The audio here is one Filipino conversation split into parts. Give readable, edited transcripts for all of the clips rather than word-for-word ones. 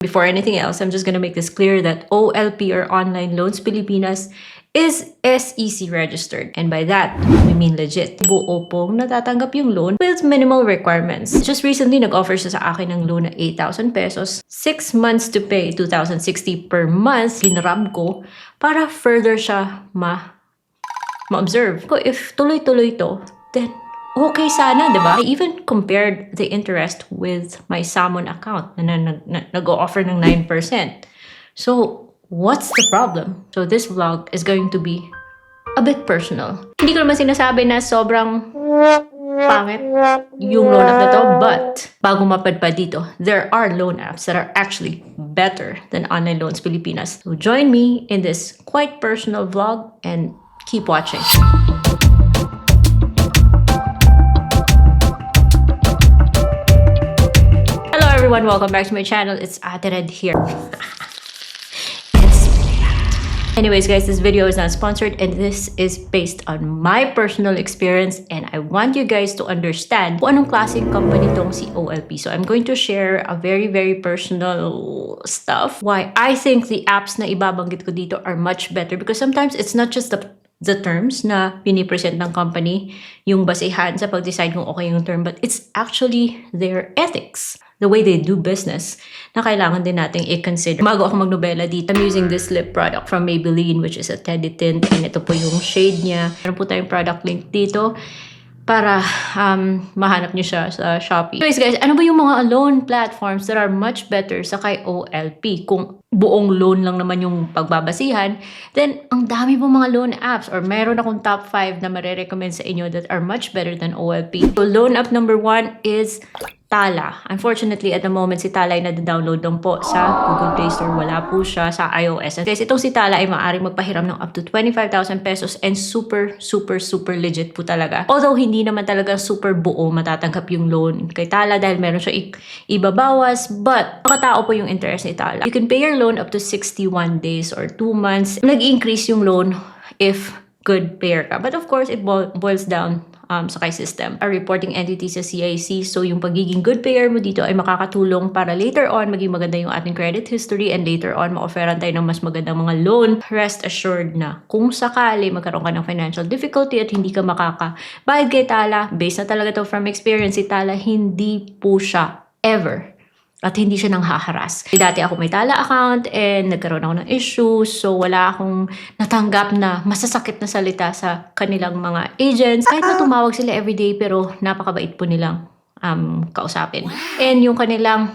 Before anything else, I'm just gonna make this clear that OLP or Online Loans Pilipinas is SEC registered. And by that, we mean legit. Buo pong natatanggap yung loan with minimal requirements. Just recently, nag-offer siya sa akin ng loan na 8,000 pesos, 6 months to pay, 2,060 per month. Ginrab ko para further siya ma-observe. So if tuloy-tuloy to, then okay sana, di ba? I even compared the interest with my Salmon account na nag-o-offer ng 9%. So, what's the problem? So this vlog is going to be a bit personal. Hindi ko naman sinasabi na sobrang pangit yung loan app na to, but bago mapadpad dito, there are loan apps that are actually better than Online Loans Pilipinas. So join me in this quite personal vlog and keep watching. Hello everyone, welcome back to my channel. It's Ate Red here. Anyways guys, this video is not sponsored and this is based on my personal experience and I want you guys to understand kung anong klaseng company tong si OLP. So I'm going to share a very personal stuff. Why I think the apps na ibabanggit ko dito are much better because sometimes it's not just the terms na pinipresent ng company, yung basehan sa pag-decide kung okay yung term, but it's actually their ethics. The way they do business na kailangan din nating i-consider. Bago ako magnobela dito, I'm using this lip product from Maybelline which is a Teddy Tint and ito po yung shade niya. Meron po tayong product link dito para mahanap niyo siya sa Shopee. Anyways guys, ano ba yung mga loan platforms that are much better sa kay OLP? Kung buong loan lang naman yung pagbabasihan, then ang dami po mga loan apps or meron akong top 5 na marirecommend sa inyo that are much better than OLP. So loan app number 1 is Tala. Unfortunately, at the moment, si Tala ay nada-download lang po sa Google Play Store. Wala po siya sa iOS. And guys, itong si Tala ay maaaring magpahiram ng up to 25,000 pesos and super legit po talaga. Although, hindi naman talaga super buo matatanggap yung loan kay Tala dahil meron siya ibabawas. But, makatao po yung interest ni Tala. You can pay your loan up to 61 days or 2 months. Nag-increase yung loan if good payer ka. But of course, it boils down sa kay system. A reporting entity sa CIC. So, yung pagiging good payer mo dito ay makakatulong para later on maging maganda yung ating credit history and later on ma-offeran tayo ng mas magandang mga loan. Rest assured na kung sakali magkaroon ka ng financial difficulty at hindi ka makakabayad kay Tala, based na talaga to from experience, si Tala hindi po siya ever at hindi siya nang haharas. Dati ako may Tala account and nagkaroon ako ng issues. So wala akong natanggap na masasakit na salita sa kanilang mga agents. Kahit na tumawag sila everyday pero napakabait po nilang kausapin. And yung kanilang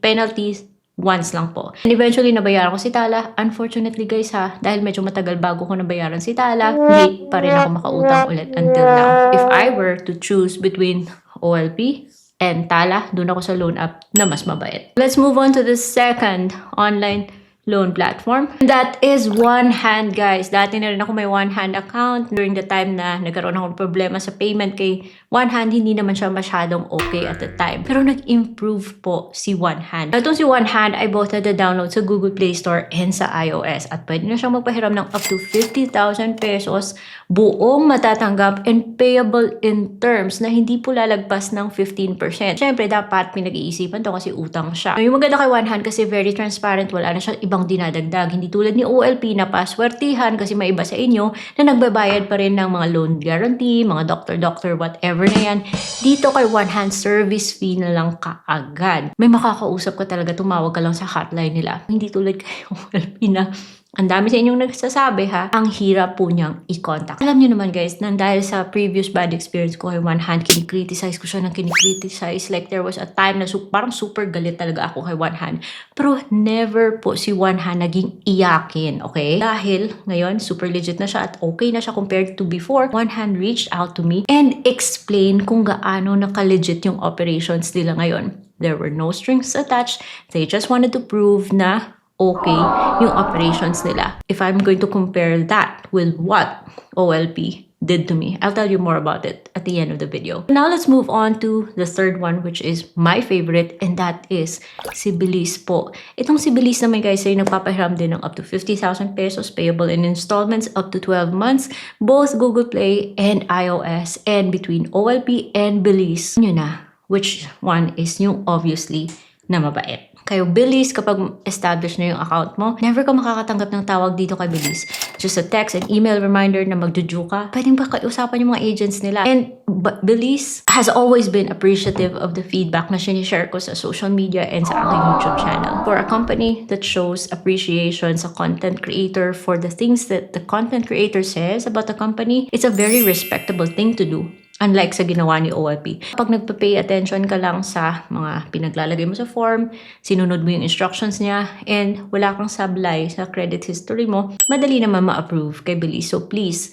penalties, once lang po. And eventually, nabayaran ko si Tala. Unfortunately guys dahil medyo matagal bago ko nabayaran si Tala, hindi pa rin ako makautang ulit until now. If I were to choose between OLP and Tala, doon ako sa loan app na mas mabait. Let's move on to the second online loan platform. That is OneHand, guys. Dati na rin ako may OneHand account. During the time na nagkaroon ako ng problema sa payment kay OneHand, hindi naman siya masyadong okay at the time. Pero nag-improve po si OneHand. Itong si OneHand ay both na-download sa Google Play Store and sa iOS. At pwede na siyang magpahiram ng up to 50,000 pesos buong matatanggap and payable in terms na hindi po lalagpas ng 15%. Siyempre, dapat pinag-iisipan to kasi utang siya. Yung maganda kay OneHand kasi very transparent. Wala na siyang ibang dinadagdag. Hindi tulad ni OLP na paswertihan kasi may iba sa inyo na nagbabayad pa rin ng mga loan guarantee, mga doctor, whatever na yan. Dito kay OneHand, service fee na lang kaagad. May makakausap ka talaga, tumawag ka lang sa hotline nila. Hindi tulad kay OLP na ang dami sa inyong nagsasabi ang hirap po niyang i-contact. Alam niyo naman guys, nang dahil sa previous bad experience ko kay OneHand, kinikriticize ko siya ng kinikriticize. Like there was a time na parang super galit talaga ako kay OneHand. Pero never po si OneHand naging iyakin, okay? Dahil ngayon, super legit na siya at okay na siya compared to before. OneHand reached out to me and explained kung gaano naka-legit yung operations nila ngayon. There were no strings attached. They just wanted to prove na okay yung operations nila. If I'm going to compare that with what OLP did to me, I'll tell you more about it at the end of the video. Now let's move on to the third one, which is my favorite, and that is si Bilis po. Itong si Bilis naman guys ay nagpapahiram din ng up to 50,000 pesos payable in installments up to 12 months, both Google Play and iOS, and between OLP and Bilis. Yun na, which one is yung obviously na mabait. kayo Billies, kapag establish na yung account mo, never ka makakatanggap ng tawag dito kay Billies. Just a text and email reminder na magdudu ka. Pwedeng ba usapan yung mga agents nila? And Billies has always been appreciative of the feedback na sinishare ko sa social media and sa aking YouTube channel. For a company that shows appreciation sa content creator for the things that the content creator says about the company, it's a very respectable thing to do. Unlike sa ginawa ni OLP. Pag nagpa-pay attention ka lang sa mga pinaglalagay mo sa form, sinunod mo yung instructions niya, and wala kang sablay sa credit history mo, madali naman ma-approve kay Billies. So please,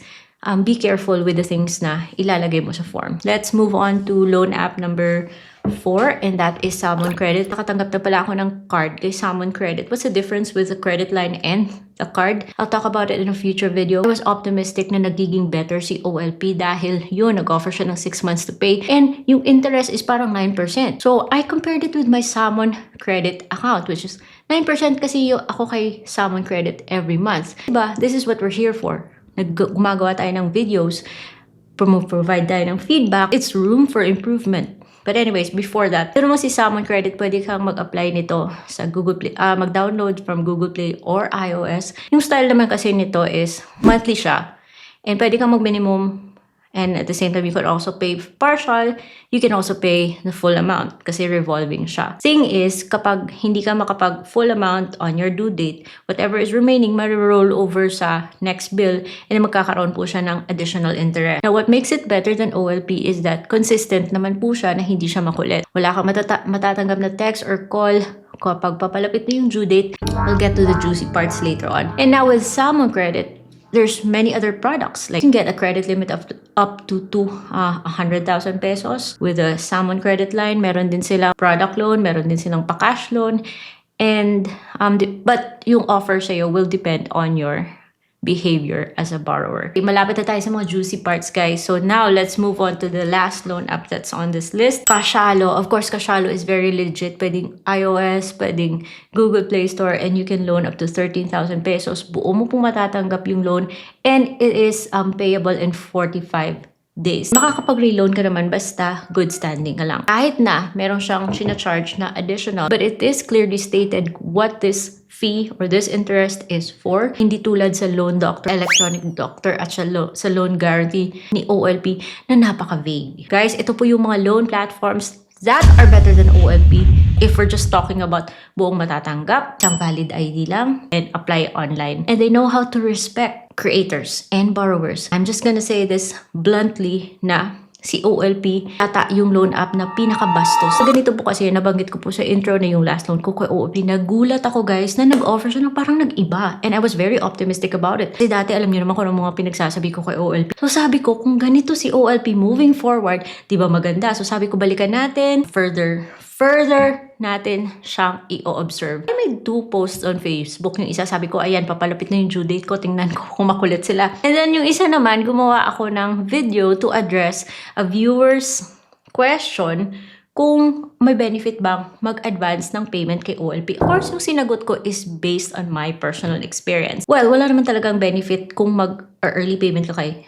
be careful with the things na ilalagay mo sa form. Let's move on to loan app number 4, and that is Salmon Credit. Nakatanggap na pala ako ng card kay Salmon Credit. What's the difference with the credit line and a card? I'll talk about it in a future video. I was optimistic na nagiging better si OLP dahil yun, nag-offer siya ng 6 months to pay, and yung interest is parang 9%. So I compared it with my Salmon Credit account, which is 9% kasi ako kay Salmon Credit every month. Diba? This is what we're here for. Gumagawa tayo ng videos, provide tayo ng feedback. It's room for improvement. But anyways, before that, pero mo si Salmon Credit, pwede kang mag-apply nito sa Google Play, mag-download from Google Play or iOS. Yung style naman kasi nito is monthly siya. And pwede kang mag-minimum, and at the same time, you could also pay partial. You can also pay the full amount kasi revolving siya. Thing is, kapag hindi ka makapag full amount on your due date, whatever is remaining, ma-roll over sa next bill, and magkakaroon po siya ng additional interest. Now, what makes it better than OLP is that consistent naman po siya na hindi siya makulit. Wala kang matatanggap na text or call kapag papalapit na yung due date. We'll get to the juicy parts later on. And now with Salmon Credit, there's many other products. Like you can get a credit limit of up to 100,000 pesos with a Salmon Credit line. Meron din sila product loan, meron din silang pa-cash loan. And but yung offer sa'yo will depend on your behavior as a borrower. Malapit na tayo sa mga juicy parts, guys. So now, let's move on to the last loan app that's on this list. Kashalo. Of course, Kashalo is very legit. Pwedeng iOS, pwedeng Google Play Store, and you can loan up to 13,000 pesos. Buo mo pong matatanggap yung loan, and it is payable in 45 days. Makakapag-reloan ka naman basta good standing ka lang. Kahit na meron siyang sinacharge na additional, but it is clearly stated what this fee or this interest is for. Hindi tulad sa Loan Doctor, Electronic Doctor at sa loan guarantee ni OLP na napaka-vague. Guys, ito po yung mga loan platforms that are better than OLP if we're just talking about buong matatanggap, isang valid ID lang, and apply online. And they know how to respect creators and borrowers. I'm just gonna say this bluntly na si OLP ata yung loan app na pinakabastos. So, ganito po kasi, nabanggit ko po sa intro na yung last loan ko kay OLP. Nagulat ako, guys, na nag-offer siya ng parang nag-iba. And I was very optimistic about it. Kasi dati, alam niyo naman kung ano mga pinagsasabi ko kay OLP. So sabi ko, kung ganito si OLP moving forward, di ba maganda? So sabi ko, balikan natin, further natin siyang i-observe. I made 2 posts on Facebook. Yung isa, sabi ko, ayan, papalapit na yung due date ko. Tingnan ko kung makulit sila. And then yung isa naman, gumawa ako ng video to address a viewer's question kung may benefit bang mag-advance ng payment kay OLP. Of course, yung sinagot ko is based on my personal experience. Well, wala naman talagang benefit kung mag-early payment ka kay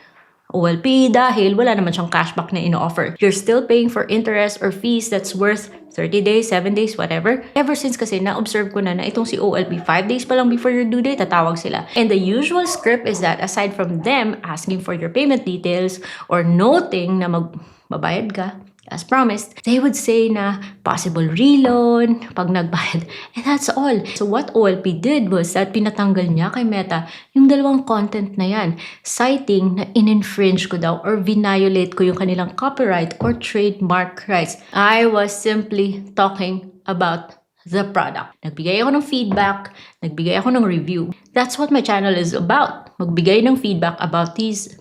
OLP dahil wala naman siyang cashback na ino-offer. You're still paying for interest or fees that's worth 30 days, 7 days, whatever. Ever since kasi na-observe ko na itong si OLP, 5 days pa lang before your due date, tatawag sila. And the usual script is that aside from them asking for your payment details or noting na magbabayad ka, as promised, they would say na possible reloan pag nagbayad. And that's all. So what OLP did was that pinatanggal niya kay Meta yung dalawang content na yan, citing na in-infringe ko daw or violate ko yung kanilang copyright or trademark rights. I was simply talking about the product. Nagbigay ako ng feedback, nagbigay ako ng review. That's what my channel is about. Magbigay ng feedback about these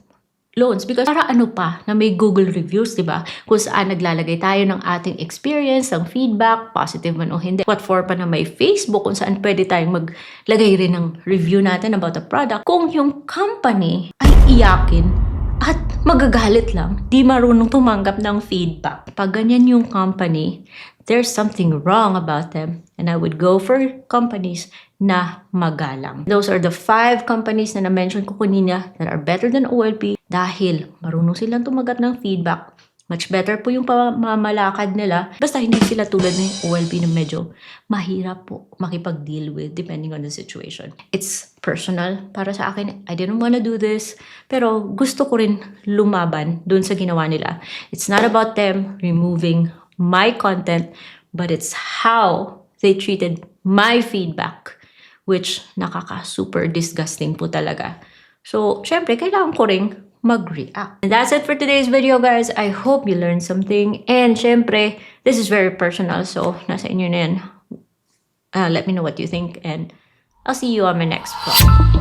loans, because para ano pa na may Google reviews, diba? Kung saan naglalagay tayo ng ating experience, ng feedback, positive man o hindi. What for pa na may Facebook kung saan pwede tayong maglagay rin ng review natin about the product. Kung yung company ay iyakin at magagalit lang, di marunong tumanggap ng feedback. Pag ganyan yung company, there's something wrong about them. And I would go for companies na magalang. Those are the 5 companies na na-mention ko kanina that are better than OLP dahil marunong silang tumagat ng feedback Much better po yung pamamalakad nila. Basta hindi sila tulad ng OLP na medyo mahirap po makipag-deal with depending on the situation. It's personal. Para sa akin, I didn't wanna do this. Pero gusto ko rin lumaban dun sa ginawa nila. It's not about them removing my content, but it's how they treated my feedback, which nakaka-super disgusting po talaga. So, syempre, kailangan ko ring mag-react. And that's it for today's video, guys. I hope you learned something. And syempre, this is very personal. So, nasa inyo na yan. Let me know what you think. And I'll see you on my next vlog.